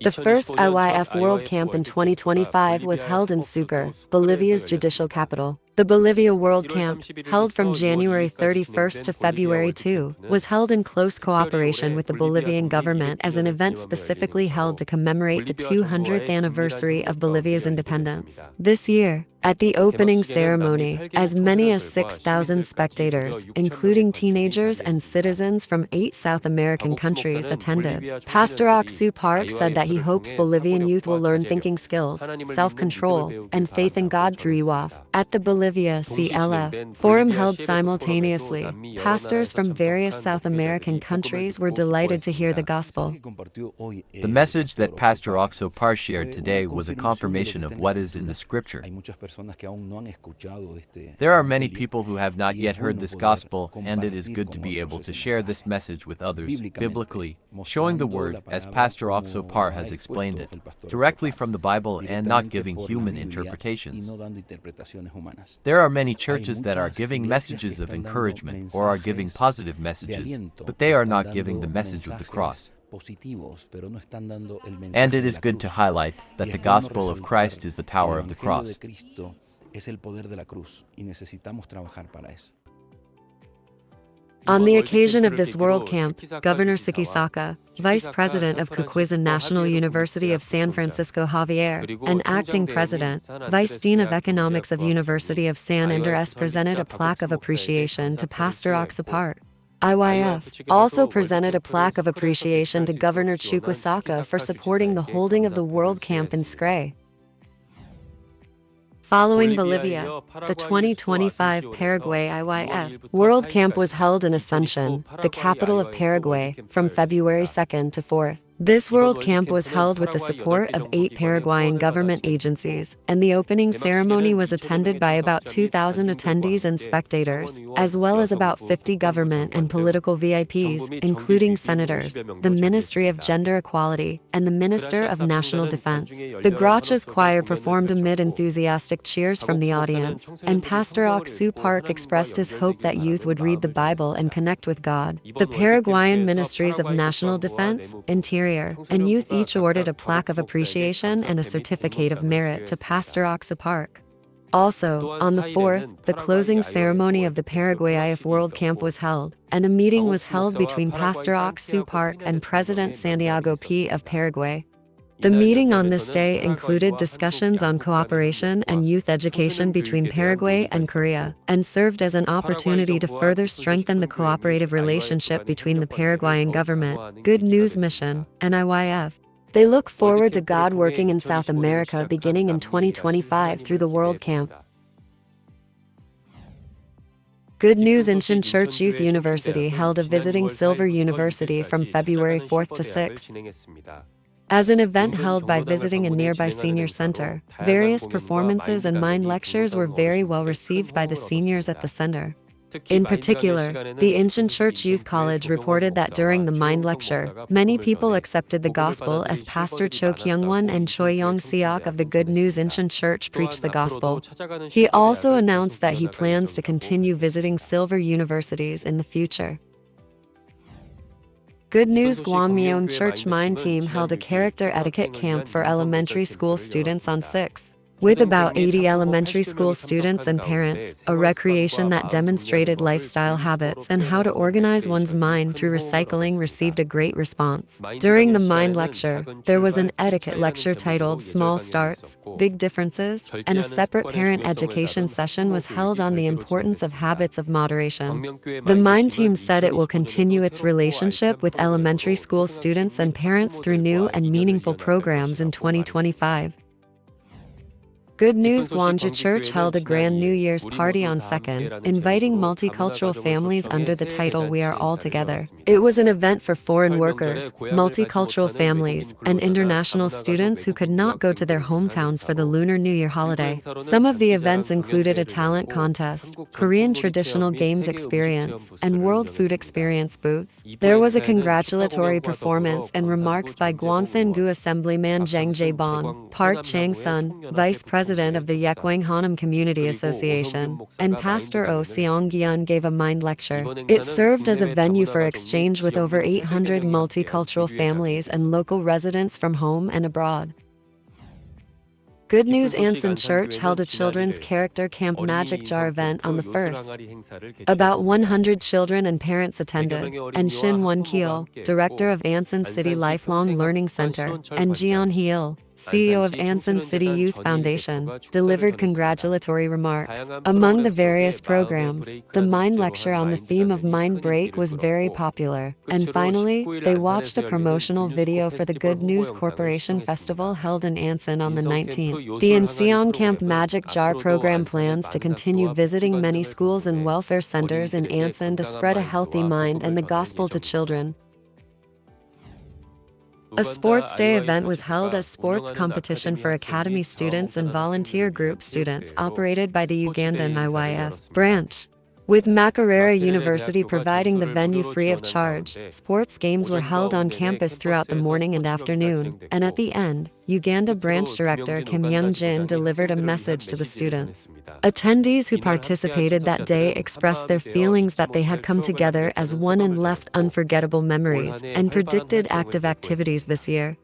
The first IYF World Camp in 2025 was held in Sucre, Bolivia's judicial capital. The Bolivia World Camp, held from January 31st to February 2, was held in close cooperation with the Bolivian government as an event specifically held to commemorate the 200th anniversary of Bolivia's independence. This year, at the opening ceremony, as many as 6,000 spectators, including teenagers and citizens from 8 South American countries, attended. Pastor Aksu Park said that he hopes Bolivian youth will learn thinking skills, self-control, and faith in God through IWAF. At the Bolivia CLF forum held simultaneously, pastors from various South American countries were delighted to hear the gospel. The message that Pastor Oxo Par shared today was a confirmation of what is in the scripture. There are many people who have not yet heard this gospel, and it is good to be able to share this message with others, biblically, showing the word, as Pastor Oxo Par has explained it, directly from the Bible and not giving human interpretations. There are many churches that are giving messages of encouragement or are giving positive messages, but they are not giving the message of the cross. And it is good to highlight that the gospel of Christ is the power of the cross. On the occasion of this World Camp, Governor Sikisaka, Vice President of Kukwizan National University of San Francisco Javier, and Acting President, Vice Dean of Economics of University of San Andres presented a plaque of appreciation to Pastor Oxapart. IYF also presented a plaque of appreciation to Governor Chukwusaka for supporting the holding of the World Camp in Scray. Following Bolivia, the 2025 Paraguay IYF World Camp was held in Asunción, the capital of Paraguay, from February 2nd to 4th. This World Camp was held with the support of 8 Paraguayan government agencies, and the opening ceremony was attended by about 2,000 attendees and spectators, as well as about 50 government and political VIPs, including senators, the Ministry of Gender Equality, and the Minister of National Defense. The Grachas Choir performed amid enthusiastic cheers from the audience, and Pastor Aksu Park expressed his hope that youth would read the Bible and connect with God. The Paraguayan Ministries of National Defense, Interior, and Youth each awarded a plaque of appreciation and a certificate of merit to Pastor Oxa Park. Also, on the 4th, the closing ceremony of the Paraguay IF World Camp was held, and a meeting was held between Pastor Aksu Park and President Santiago P. of Paraguay. The meeting on this day included discussions on cooperation and youth education between Paraguay and Korea, and served as an opportunity to further strengthen the cooperative relationship between the Paraguayan government, Good News Mission, and IYF. They look forward to God working in South America beginning in 2025 through the World Camp. Good News Incheon Church Youth University held a Visiting Silver University from February 4th to 6th. As an event held by visiting a nearby senior center, various performances and mind lectures were very well received by the seniors at the center. In particular, the Incheon Church Youth College reported that during the mind lecture, many people accepted the gospel as Pastor Cho Kyung-won and Choi Young-seok of the Good News Incheon Church preached the gospel. He also announced that he plans to continue visiting silver universities in the future. Good News Gwangmyeong Church Mind Team held a character etiquette camp for elementary school students on 6th. With about 80 elementary school students and parents, a recreation that demonstrated lifestyle habits and how to organize one's mind through recycling received a great response. During the Mind lecture, there was an etiquette lecture titled Small Starts, Big Differences, and a separate parent education session was held on the importance of habits of moderation. The Mind team said it will continue its relationship with elementary school students and parents through new and meaningful programs in 2025. Good News Gwangju Church held a grand New Year's party on 2nd, inviting multicultural families under the title We Are All Together. It was an event for foreign workers, multicultural families, and international students who could not go to their hometowns for the Lunar New Year holiday. Some of the events included a talent contest, Korean traditional games experience, and World Food Experience booths. There was a congratulatory performance and remarks by Gwangsang-gu Assemblyman Jang Jae-bon, Park Chang-sun, Vice President president of the Yekwang Hanam Community Association, and Pastor O Seong-gyun gave a mind lecture. It served as a venue for exchange with over 800 multicultural families and local residents from home and abroad. Good News Anson Church held a children's character camp magic jar event on the 1st. About 100 children and parents attended, and Shin Won-keel, director of Anson City Lifelong Learning Center, and Jeon Hee-il, CEO of Anson City Youth Foundation, delivered congratulatory remarks. Among the various programs, the mind lecture on the theme of mind break was very popular, and finally, they watched a promotional video for the Good News Corporation Festival held in Anson on the 19th. The Inseon Camp Magic Jar program plans to continue visiting many schools and welfare centers in Anson to spread a healthy mind and the gospel to children. A sports day event was held as sports competition for academy students and volunteer group students operated by the Ugandan IYF branch. With Makerere University providing the venue free of charge, sports games were held on campus throughout the morning and afternoon, and at the end, Uganda branch director Kim Young-jin delivered a message to the students. Attendees who participated that day expressed their feelings that they had come together as one and left unforgettable memories, and predicted active activities this year.